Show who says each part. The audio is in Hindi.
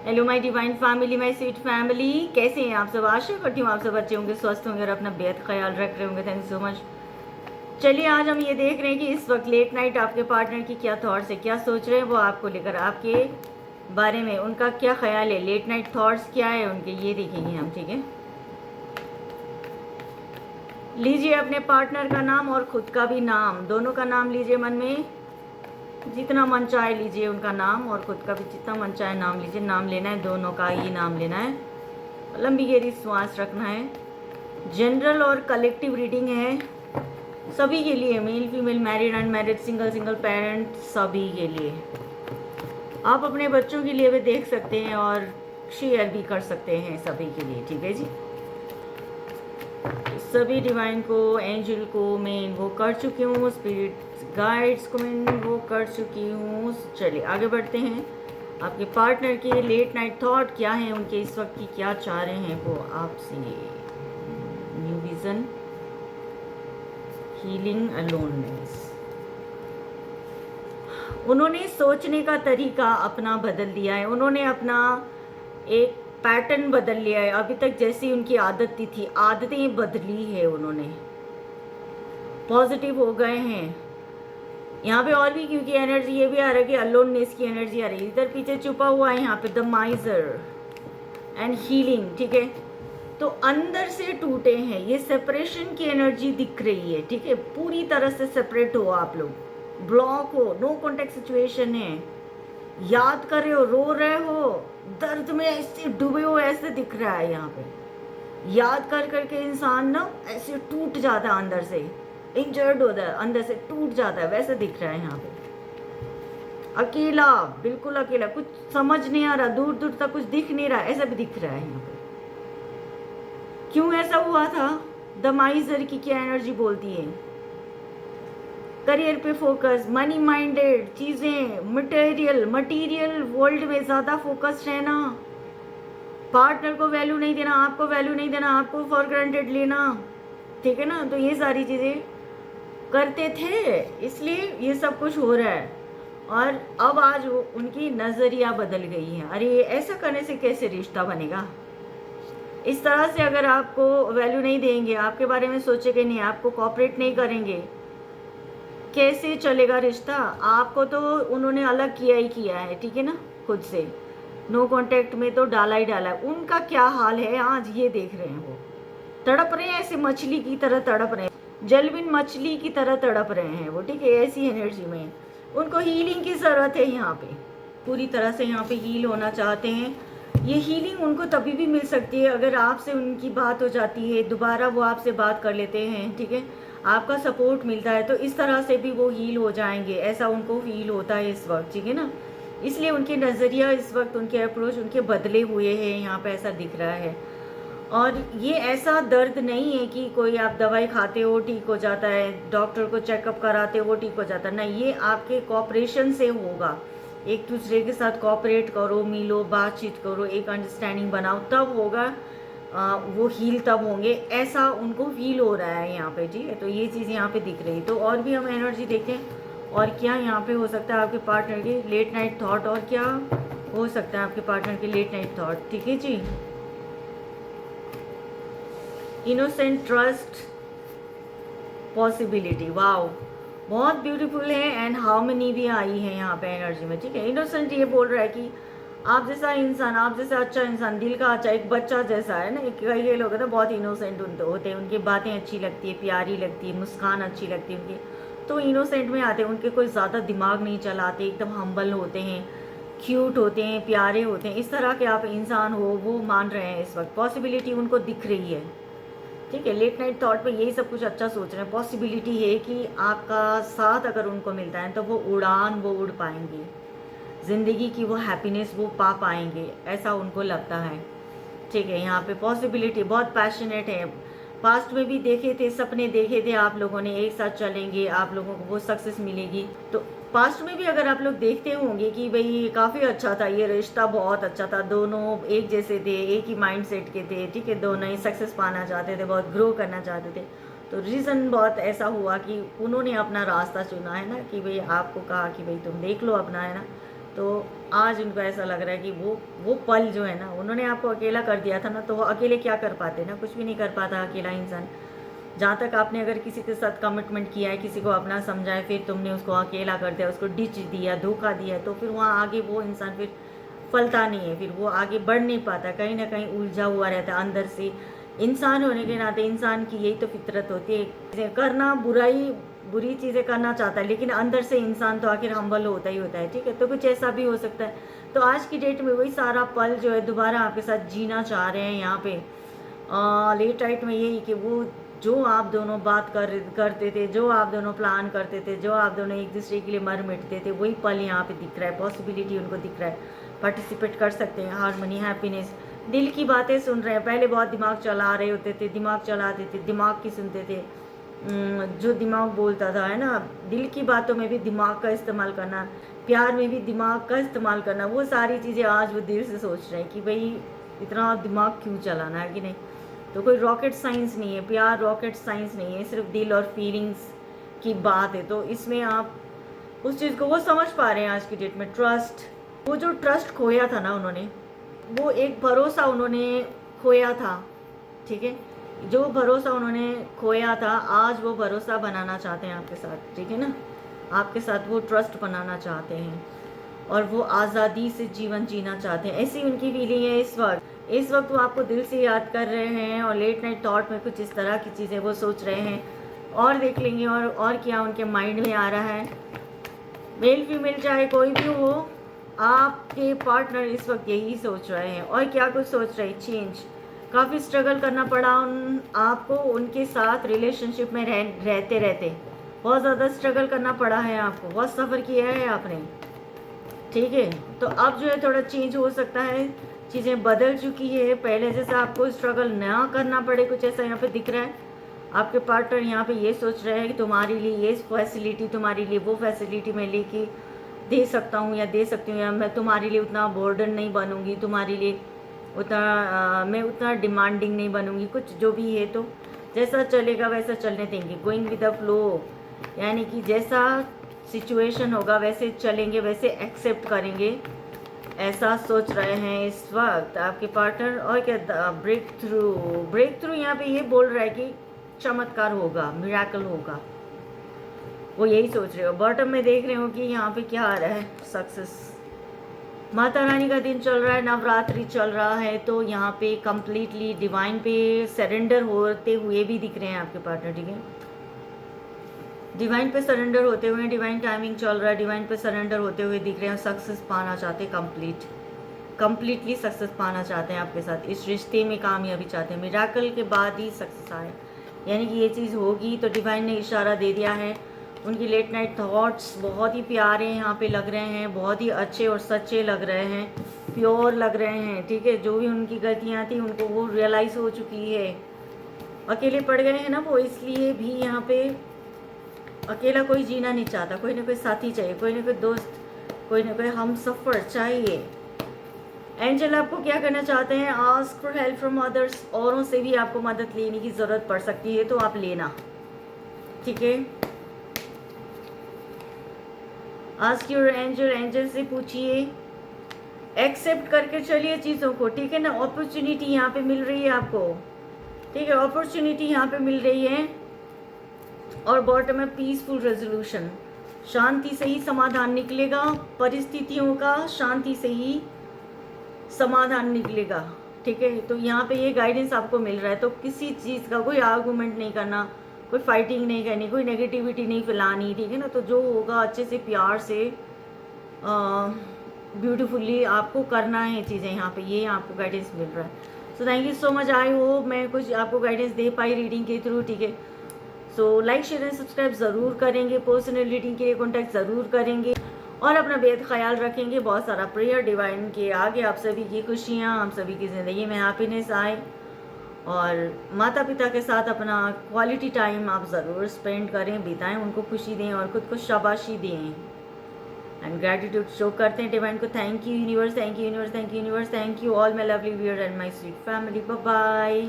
Speaker 1: Hello my divine family, my sweet family, कैसे हैं आप सब। आशा करती हूँ आप सब अच्छे होंगे, स्वस्थ होंगे और अपना बेहद ख्याल रख रहे होंगे। Thank you so much. चलिए आज हम ये देख रहे हैं कि इस वक्त लेट नाइट आपके पार्टनर की क्या थॉट्स है, क्या सोच रहे हैं वो आपको लेकर, आपके बारे में उनका क्या ख्याल है, लेट नाइट थॉट्स क्या है उनके, ये देखेंगे हम। ठीक है, लीजिए अपने पार्टनर का नाम और खुद का भी नाम, दोनों का नाम लीजिए। मन में जितना मन चाहे लीजिए उनका नाम, और खुद का भी जितना मन चाहे नाम लीजिए। नाम लेना है, दोनों का ही नाम लेना है। लंबी गहरी श्वास रखना है। जनरल और कलेक्टिव रीडिंग है सभी के लिए, male female, married unmarried, single single parent, सभी के लिए। आप अपने बच्चों के लिए भी देख सकते हैं और शेयर भी कर सकते हैं सभी के लिए। ठीक है जी, सभी डिवाइन को, एंजल को मैं इन्वोक कर चुकी हूँ, स्पिरिट गाइड्स को मैं इन्वोक कर चुकी हूँ। चलिए आगे बढ़ते हैं। आपके पार्टनर के लेट नाइट थॉट क्या हैं, उनके इस वक्त की क्या चाह रहे हैं वो आपसे। New vision, healing, aloneness. उन्होंने सोचने का तरीका अपना बदल दिया है, उन्होंने अपना एक पैटर्न बदल लिया है। अभी तक जैसी उनकी आदत थी आदतें बदली है, उन्होंने पॉजिटिव हो गए हैं यहाँ पे। और भी क्योंकि एनर्जी ये भी आ रहा है कि अलोननेस की एनर्जी आ रही है, इधर पीछे छुपा हुआ है यहाँ पे द माइजर एंड हीलिंग। ठीक है, तो अंदर से टूटे हैं, ये सेपरेशन की एनर्जी दिख रही है। ठीक है, पूरी तरह से सेपरेट हो आप लोग, ब्लॉक हो, नो कॉन्टेक्ट सिचुएशन है, याद कर रहे हो, रो रहे हो, दर्द में ऐसे डूबे हो, ऐसे दिख रहा है यहाँ पे। याद कर करके इंसान ना ऐसे टूट जाता है, अंदर से इंजर्ड होता है, अंदर से टूट जाता है, वैसे दिख रहा है यहाँ पे। अकेला, बिल्कुल अकेला, कुछ समझ नहीं आ रहा, दूर दूर तक कुछ दिख नहीं रहा, ऐसा भी दिख रहा है यहाँ पे। क्यों ऐसा हुआ था, द माइजर की क्या एनर्जी बोलती है। करियर पे फोकस, मनी माइंडेड चीजें, मटेरियल वर्ल्ड में ज्यादा फोकस्ड है ना, पार्टनर को वैल्यू नहीं देना, आपको वैल्यू नहीं देना, आपको फॉर ग्रांटेड लेना। ठीक है ना, तो ये सारी चीजें करते थे, इसलिए ये सब कुछ हो रहा है। और अब आज वो उनकी नजरिया बदल गई है। अरे ऐसा करने से कैसे रिश्ता बनेगा, इस तरह से अगर आपको वैल्यू नहीं देंगे, आपके बारे में सोचेंगे नहीं, आपको कॉपरेट नहीं करेंगे, कैसे चलेगा रिश्ता। आपको तो उन्होंने अलग किया ही किया है, ठीक है ना, खुद से नो कांटेक्ट में तो डाला ही डाला है। उनका क्या हाल है आज ये देख रहे हैं, वो तड़प रहे हैं, ऐसे मछली की तरह तड़प रहे हैं, जलबिन मछली की तरह तड़प रहे हैं वो। ठीक है, ऐसी एनर्जी में उनको हीलिंग की ज़रूरत है यहाँ पे, पूरी तरह से यहाँ पे हील होना चाहते हैं। ये हीलिंग उनको तभी भी मिल सकती है अगर आपसे उनकी बात हो जाती है, दोबारा वो आपसे बात कर लेते हैं। ठीक है, आपका सपोर्ट मिलता है, तो इस तरह से भी वो हील हो जाएंगे, ऐसा उनको फील होता है इस वक्त। ठीक है ना, इसलिए उनके नज़रिया इस वक्त, उनके अप्रोच उनके बदले हुए हैं, यहाँ पे ऐसा दिख रहा है। और ये ऐसा दर्द नहीं है कि कोई आप दवाई खाते हो ठीक हो जाता है, डॉक्टर को चेकअप कराते हो ठीक हो जाता है, नहीं, ये आपके कॉपरेशन से होगा। एक दूसरे के साथ कॉपरेट करो, मिलो, बातचीत करो, एक अंडरस्टैंडिंग बनाओ, तब होगा वो हील, तब होंगे, ऐसा उनको फील हो रहा है यहाँ पे। ठीक है, तो ये चीज़ यहाँ पे दिख रही। तो और भी हम एनर्जी देखें, और क्या यहाँ पे हो सकता है आपके पार्टनर के लेट नाइट थॉट, और क्या हो सकता है आपके पार्टनर के लेट नाइट थॉट। ठीक है जी, इनोसेंट, ट्रस्ट, पॉसिबिलिटी, वाओ, बहुत ब्यूटीफुल है। एंड हाउ मेनी भी आई है यहाँ पे एनर्जी में। ठीक है, इनोसेंट ये बोल रहा है कि आप जैसा इंसान, आप जैसा अच्छा इंसान, दिल का अच्छा, एक बच्चा जैसा है ना। कई लोग हैं ना बहुत इनोसेंट होते हैं, उनकी बातें अच्छी लगती है, प्यारी लगती है, मुस्कान अच्छी लगती है उनकी, तो इनोसेंट में आते हैं। उनके कोई ज़्यादा दिमाग नहीं चलाते, एकदम हम्बल होते हैं, क्यूट होते हैं, प्यारे होते हैं। इस तरह के आप इंसान हो, वो मान रहे हैं इस वक्त, पॉसिबिलिटी उनको दिख रही है। ठीक है, लेट नाइट थॉट पे यही सब कुछ अच्छा सोच रहे हैं। पॉसिबिलिटी है कि आपका साथ अगर उनको मिलता है तो वो उड़ान, वो उड़ पाएंगे, ज़िंदगी की वो हैप्पीनेस वो पा पाएंगे, ऐसा उनको लगता है। ठीक है, यहाँ पे पॉसिबिलिटी, बहुत पैशनेट है। पास्ट में भी देखे थे, सपने देखे थे आप लोगों ने, एक साथ चलेंगे, आप लोगों को वो सक्सेस मिलेगी। तो पास्ट में भी अगर आप लोग देखते होंगे कि भाई काफ़ी अच्छा था ये रिश्ता, बहुत अच्छा था, दोनों एक जैसे थे, एक ही माइंड सेट के थे। ठीक है, दोनों ही सक्सेस पाना चाहते थे, बहुत ग्रो करना चाहते थे। तो रीज़न बहुत ऐसा हुआ कि उन्होंने अपना रास्ता चुना है ना, कि भाई आपको कहा कि भाई तुम देख लो अपना, है ना, तो आज उनको ऐसा लग रहा है कि वो पल जो है ना, उन्होंने आपको अकेला कर दिया था ना, तो वो अकेले क्या कर पाते ना, कुछ भी नहीं कर पाता अकेला इंसान। जहाँ तक आपने अगर किसी के साथ कमिटमेंट किया है, किसी को अपना समझा है, फिर तुमने उसको अकेला कर दिया, उसको डिच दिया, धोखा दिया, तो फिर वहाँ आगे वो इंसान फिर फलता नहीं है, फिर वो आगे बढ़ नहीं पाता, कहीं ना कहीं उलझा हुआ रहता है अंदर से। इंसान होने के नाते इंसान की यही तो फितरत होती है, करना बुरी चीज़ें करना चाहता है, लेकिन अंदर से इंसान तो आखिर हम्बल होता ही होता है, ठीक है। तो कुछ ऐसा भी हो सकता है। तो आज की डेट में वही सारा पल जो है दोबारा आपके साथ जीना चाह रहे हैं यहाँ पे। लेट नाइट में यही कि वो जो आप दोनों बात करते थे, जो आप दोनों प्लान करते थे, जो आप दोनों एक दूसरे के लिए मर मिटते थे, वही पल यहाँ पे दिख रहा है, पॉसिबिलिटी उनको दिख रहा है, पार्टिसिपेट कर सकते हैं, हारमोनी, हैप्पीनेस, दिल की बातें सुन रहे हैं। पहले बहुत दिमाग चला रहे होते थे, दिमाग चलाते थे, दिमाग की सुनते थे, जो दिमाग बोलता था, है ना, दिल की बातों में भी दिमाग का इस्तेमाल करना, प्यार में भी दिमाग का इस्तेमाल करना, वो सारी चीज़ें आज वो दिल से सोच रहे हैं कि भाई इतना दिमाग क्यों चलाना है कि नहीं। तो कोई रॉकेट साइंस नहीं है, प्यार रॉकेट साइंस नहीं है, सिर्फ दिल और फीलिंग्स की बात है। तो इसमें आप उस चीज़ को वो समझ पा रहे हैं आज की डेट में। ट्रस्ट, वो जो ट्रस्ट खोया था ना उन्होंने, वो एक भरोसा उन्होंने खोया था, ठीक है, जो भरोसा उन्होंने खोया था आज वो भरोसा बनाना चाहते हैं आपके साथ, ठीक है ना, आपके साथ वो ट्रस्ट बनाना चाहते हैं और वो आज़ादी से जीवन जीना चाहते हैं, ऐसी उनकी फीलिंग है इस वक्त वो आपको दिल से याद कर रहे हैं और लेट नाइट थॉट में कुछ इस तरह की चीज़ें वो सोच रहे हैं। और देख लेंगे और क्या उनके माइंड में आ रहा है। मेल फीमेल चाहे कोई भी हो, आपके पार्टनर इस वक्त यही सोच रहे हैं। और क्या कुछ सोच रहे हैं, चेंज, काफ़ी स्ट्रगल करना पड़ा आपको उनके साथ रिलेशनशिप में रहते रहते, बहुत ज़्यादा स्ट्रगल करना पड़ा है आपको, बहुत सफ़र किया है आपने, ठीक है। तो अब जो है थोड़ा चेंज हो सकता है, चीज़ें बदल चुकी है, पहले जैसे आपको स्ट्रगल ना करना पड़े, कुछ ऐसा यहाँ पे दिख रहा है। आपके पार्टनर यहाँ पे ये सोच रहे हैं कि तुम्हारे लिए ये फैसिलिटी, तुम्हारे लिए वो फैसिलिटी मैं लेके दे सकता हूँ या दे सकती हूँ, या मैं तुम्हारे लिए उतना बर्डन नहीं बनूँगी, तुम्हारे लिए मैं उतना डिमांडिंग नहीं बनूँगी, कुछ जो भी है। तो जैसा चलेगा वैसा चलने देंगे, गोइंग विद द फ्लो, यानी कि जैसा सिचुएशन होगा वैसे चलेंगे, वैसे एक्सेप्ट करेंगे, ऐसा सोच रहे हैं इस वक्त आपके पार्टनर। और क्या, ब्रेक थ्रू यहाँ पे ये बोल रहा है कि चमत्कार होगा, मिराकल होगा, वो यही सोच रहे हो। बॉटम में देख रहे हो कि यहाँ पे क्या आ रहा है, सक्सेस, माता रानी का दिन चल रहा है, नवरात्रि चल रहा है, तो यहाँ पे कम्प्लीटली डिवाइन पे सरेंडर होते हुए भी दिख रहे हैं आपके पार्टनर, ठीक है, डिवाइन पे सरेंडर होते हुए, डिवाइन टाइमिंग चल रहा है, डिवाइन पे सरेंडर होते हुए दिख रहे हैं, सक्सेस पाना चाहते हैं, कंप्लीटली सक्सेस पाना चाहते हैं आपके साथ, इस रिश्ते में कामयाबी चाहते हैं, मिराकल के बाद ही सक्सेस आए, यानी कि ये चीज़ होगी। तो डिवाइन ने इशारा दे दिया है। उनकी लेट नाइट थॉट्स बहुत ही प्यारे यहाँ पे लग रहे हैं, बहुत ही अच्छे और सच्चे लग रहे हैं, प्योर लग रहे हैं, ठीक है। जो भी उनकी गलतियाँ थी उनको वो रियलाइज़ हो चुकी है। अकेले पड़ गए हैं ना वो, इसलिए भी यहाँ पे अकेला कोई जीना नहीं चाहता, कोई ना कोई साथी चाहिए, कोई ना कोई दोस्त, कोई ना कोई हम सफ़र चाहिए। एंजल आपको क्या करना चाहते हैं, ask for help from others, औरों से भी आपको मदद लेने की ज़रूरत पड़ सकती है, तो आप लेना, ठीक है। आस्क योर एंजल, एंजल से पूछिए, एक्सेप्ट करके चलिए चीज़ों को, ठीक है ना। अपॉर्चुनिटी यहाँ पे मिल रही है आपको, ठीक है, अपॉर्चुनिटी यहाँ पे मिल रही है। और बॉटम में पीसफुल रेजोल्यूशन, शांति से ही समाधान निकलेगा, परिस्थितियों का शांति से ही समाधान निकलेगा, ठीक है। तो यहाँ पे ये गाइडेंस आपको मिल रहा है। तो किसी चीज़ का कोई आर्गूमेंट नहीं करना, कोई फाइटिंग नहीं करनी, कोई नेगेटिविटी नहीं फैलानी, ठीक है ना। तो जो होगा अच्छे से, प्यार से, ब्यूटीफुली आपको करना है चीज़ें, यहाँ पे ये आपको गाइडेंस मिल रहा है। So thank you so much, I hope मैं कुछ आपको गाइडेंस दे पाई रीडिंग के थ्रू, ठीक है। So like share and subscribe ज़रूर करेंगे, पर्सनल रीडिंग के लिए कॉन्टैक्ट ज़रूर करेंगे और अपना बेहद ख्याल रखेंगे। बहुत सारा प्रेयर डिवाइन के आगे, आप सभी की खुशियाँ, आप सभी की ज़िंदगी में हैप्पीनेस आए और माता पिता के साथ अपना क्वालिटी टाइम आप ज़रूर स्पेंड करें, बिताएं, उनको खुशी दें और ख़ुद को शाबाशी दें एंड ग्रैटिट्यूड शो करते हैं डिवाइन को। Thank you universe, thank you universe, thank you universe, thank you all my lovely viewer and my sweet family. Bye bye.